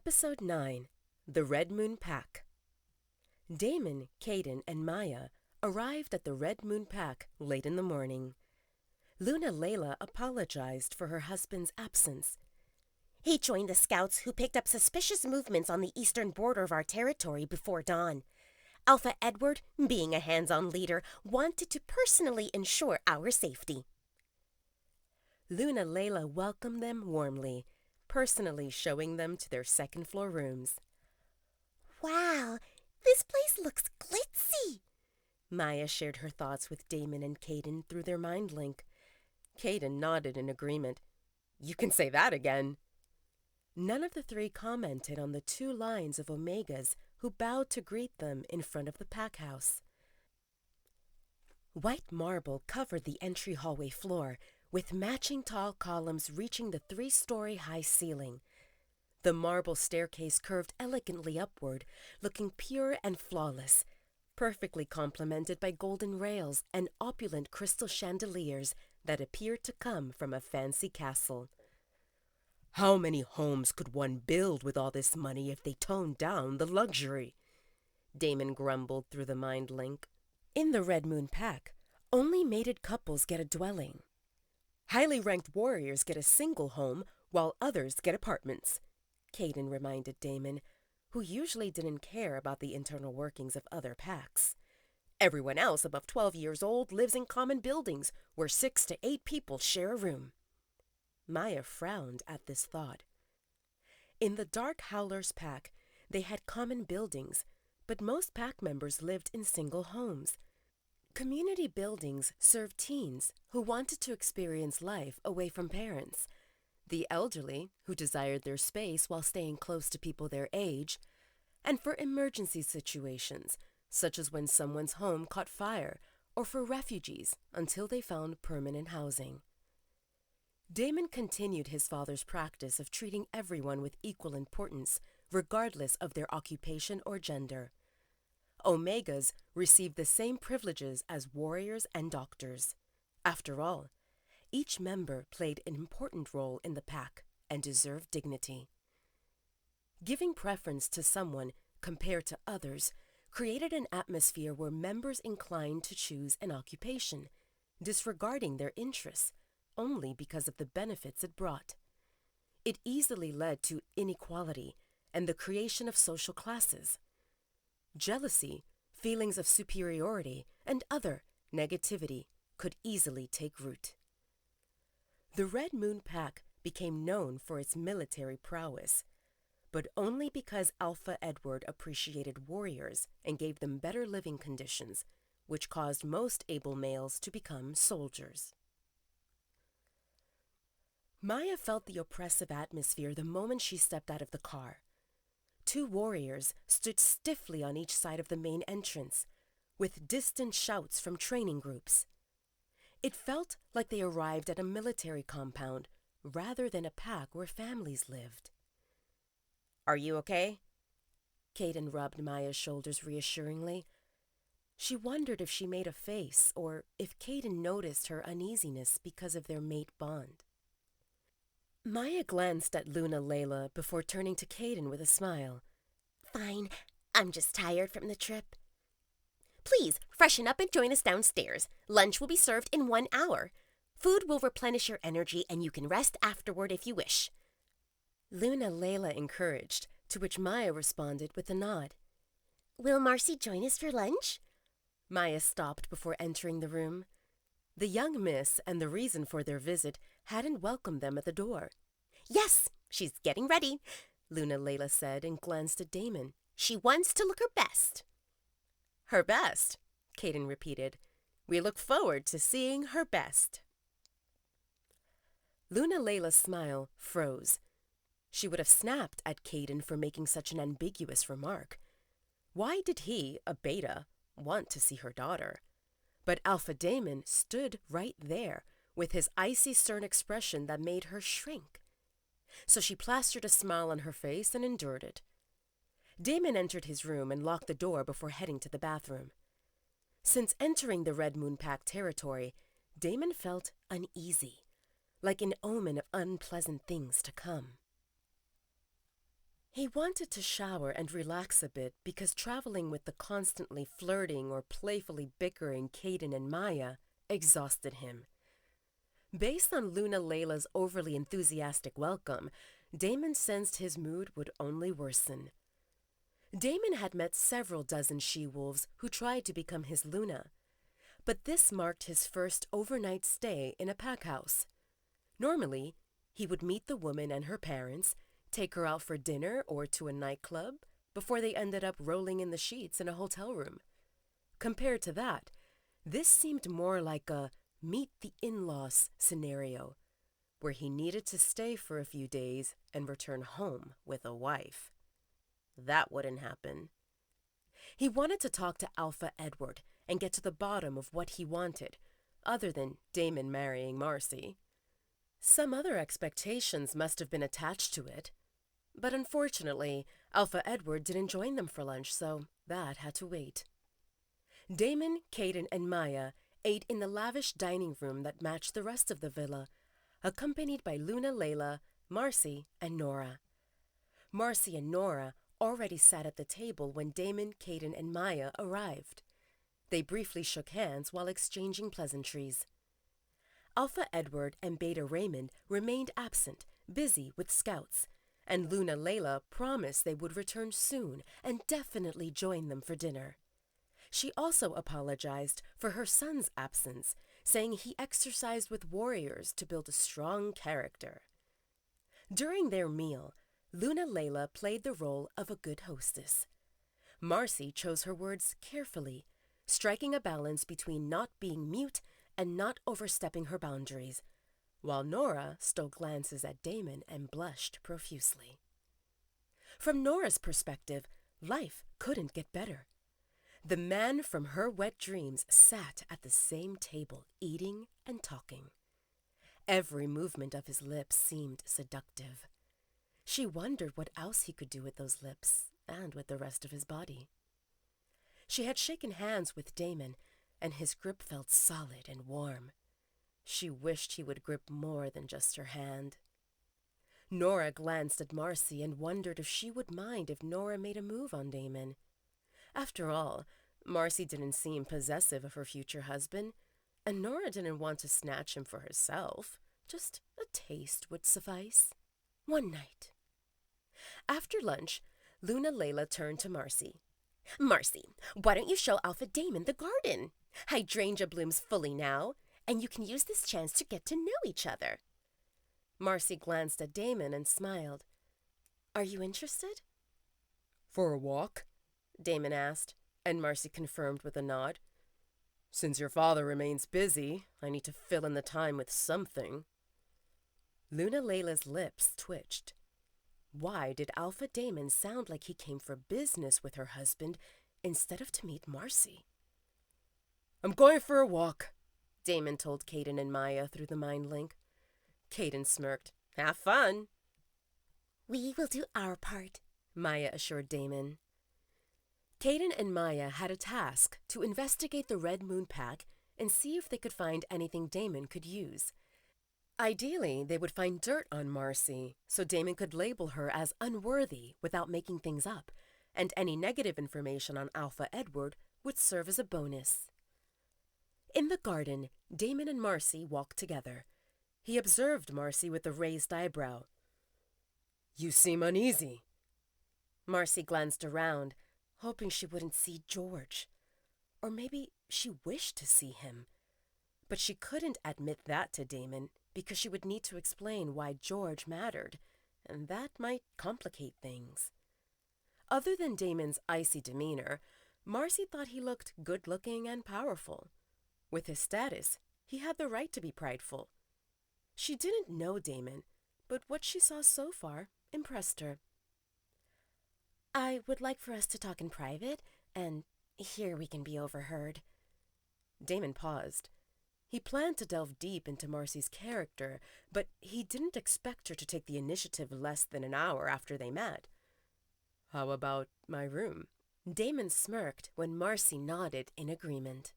Episode 9, The Red Moon Pack. Damon, Caden, and Maya arrived at the Red Moon Pack late in the morning. Luna Layla apologized for her husband's absence. He joined the scouts who picked up suspicious movements on the eastern border of our territory before dawn. Alpha Edward, being a hands-on leader, wanted to personally ensure our safety. Luna Layla welcomed them warmly, personally showing them to their second-floor rooms. Wow, this place looks glitzy. Maya shared her thoughts with Damon and Caden through their mind link. Caden nodded in agreement. You can say that again. None of the three commented on the 2 lines of Omegas who bowed to greet them in front of the pack house. White marble covered the entry hallway floor, with matching tall columns reaching the 3-story high ceiling. The marble staircase curved elegantly upward, looking pure and flawless, perfectly complemented by golden rails and opulent crystal chandeliers that appeared to come from a fancy castle. How many homes could one build with all this money if they toned down the luxury? Damon grumbled through the mind link. In the Red Moon Pack, only mated couples get a dwelling. Highly ranked warriors get a single home, while others get apartments, Caden reminded Damon, who usually didn't care about the internal workings of other packs. Everyone else above 12 years old lives in common buildings where 6 to 8 people share a room. Maya frowned at this thought. In the Dark Howlers pack, they had common buildings, but most pack members lived in single homes. Community buildings served teens who wanted to experience life away from parents, the elderly who desired their space while staying close to people their age, and for emergency situations, such as when someone's home caught fire, or for refugees until they found permanent housing. Damon continued his father's practice of treating everyone with equal importance, regardless of their occupation or gender. Omegas received the same privileges as warriors and doctors. After all, each member played an important role in the pack and deserved dignity. Giving preference to someone compared to others created an atmosphere where members inclined to choose an occupation, disregarding their interests only because of the benefits it brought. It easily led to inequality and the creation of social classes. Jealousy, feelings of superiority, and other negativity could easily take root. The Red Moon Pack became known for its military prowess, but only because Alpha Edward appreciated warriors and gave them better living conditions, which caused most able males to become soldiers. Maya felt the oppressive atmosphere the moment she stepped out of the car. 2 warriors stood stiffly on each side of the main entrance, with distant shouts from training groups. It felt like they arrived at a military compound rather than a pack where families lived. Are you okay? Caden rubbed Maya's shoulders reassuringly. She wondered if she made a face or if Caden noticed her uneasiness because of their mate bond. Maya glanced at Luna Layla before turning to Caden with a smile. Fine, I'm just tired from the trip. Please, freshen up and join us downstairs. Lunch will be served in 1 hour. Food will replenish your energy and you can rest afterward if you wish. Luna Layla encouraged, to which Maya responded with a nod. Will Marcy join us for lunch? Maya stopped before entering the room. The young miss and the reason for their visit hadn't welcomed them at the door. Yes, she's getting ready, Luna Layla said and glanced at Damon. She wants to look her best. Her best, Caden repeated. We look forward to seeing her best. Luna Layla's smile froze. She would have snapped at Caden for making such an ambiguous remark. Why did he, a beta, want to see her daughter? But Alpha Damon stood right there, with his icy stern expression that made her shrink. So she plastered a smile on her face and endured it. Damon entered his room and locked the door before heading to the bathroom. Since entering the Red Moon Pack territory, Damon felt uneasy, like an omen of unpleasant things to come. He wanted to shower and relax a bit because traveling with the constantly flirting or playfully bickering Caden and Maya exhausted him. Based on Luna Layla's overly enthusiastic welcome, Damon sensed his mood would only worsen. Damon had met several dozen she-wolves who tried to become his Luna, but this marked his first overnight stay in a pack house. Normally, he would meet the woman and her parents, take her out for dinner or to a nightclub, before they ended up rolling in the sheets in a hotel room. Compared to that, this seemed more like a meet the in-laws scenario, where he needed to stay for a few days and return home with a wife. That wouldn't happen. He wanted to talk to Alpha Edward and get to the bottom of what he wanted, other than Damon marrying Marcy. Some other expectations must have been attached to it, but unfortunately, Alpha Edward didn't join them for lunch, so that had to wait. Damon, Caden, and Maya ate in the lavish dining room that matched the rest of the villa, accompanied by Luna Layla, Marcy, and Nora. Marcy and Nora already sat at the table when Damon, Caden, and Maya arrived. They briefly shook hands while exchanging pleasantries. Alpha Edward and Beta Raymond remained absent, busy with scouts, and Luna Layla promised they would return soon and definitely join them for dinner. She also apologized for her son's absence, saying he exercised with warriors to build a strong character. During their meal, Luna Layla played the role of a good hostess. Marcy chose her words carefully, striking a balance between not being mute and not overstepping her boundaries, while Nora stole glances at Damon and blushed profusely. From Nora's perspective, life couldn't get better. The man from her wet dreams sat at the same table, eating and talking. Every movement of his lips seemed seductive. She wondered what else he could do with those lips and with the rest of his body. She had shaken hands with Damon, and his grip felt solid and warm. She wished he would grip more than just her hand. Nora glanced at Marcy and wondered if she would mind if Nora made a move on Damon. After all, Marcy didn't seem possessive of her future husband, and Nora didn't want to snatch him for herself. Just a taste would suffice. One night. After lunch, Luna Layla turned to Marcy. Marcy, why don't you show Alpha Damon the garden? Hydrangea blooms fully now, and you can use this chance to get to know each other. Marcy glanced at Damon and smiled. Are you interested? For a walk? Damon asked, and Marcy confirmed with a nod. Since your father remains busy, I need to fill in the time with something. Luna Layla's lips twitched. Why did Alpha Damon sound like he came for business with her husband instead of to meet Marcy? I'm going for a walk, Damon told Caden and Maya through the mind link. Caden smirked. Have fun. We will do our part, Maya assured Damon. Caden and Maya had a task to investigate the Red Moon Pack and see if they could find anything Damon could use. Ideally, they would find dirt on Marcy, so Damon could label her as unworthy without making things up, and any negative information on Alpha Edward would serve as a bonus. In the garden, Damon and Marcy walked together. He observed Marcy with a raised eyebrow. You seem uneasy. Marcy glanced around, hoping she wouldn't see George. Or maybe she wished to see him. But she couldn't admit that to Damon because she would need to explain why George mattered, and that might complicate things. Other than Damon's icy demeanor, Marcy thought he looked good-looking and powerful. With his status, he had the right to be prideful. She didn't know Damon, but what she saw so far impressed her. I would like for us to talk in private, and here we can be overheard. Damon paused. He planned to delve deep into Marcy's character, but he didn't expect her to take the initiative less than an hour after they met. How about my room? Damon smirked when Marcy nodded in agreement.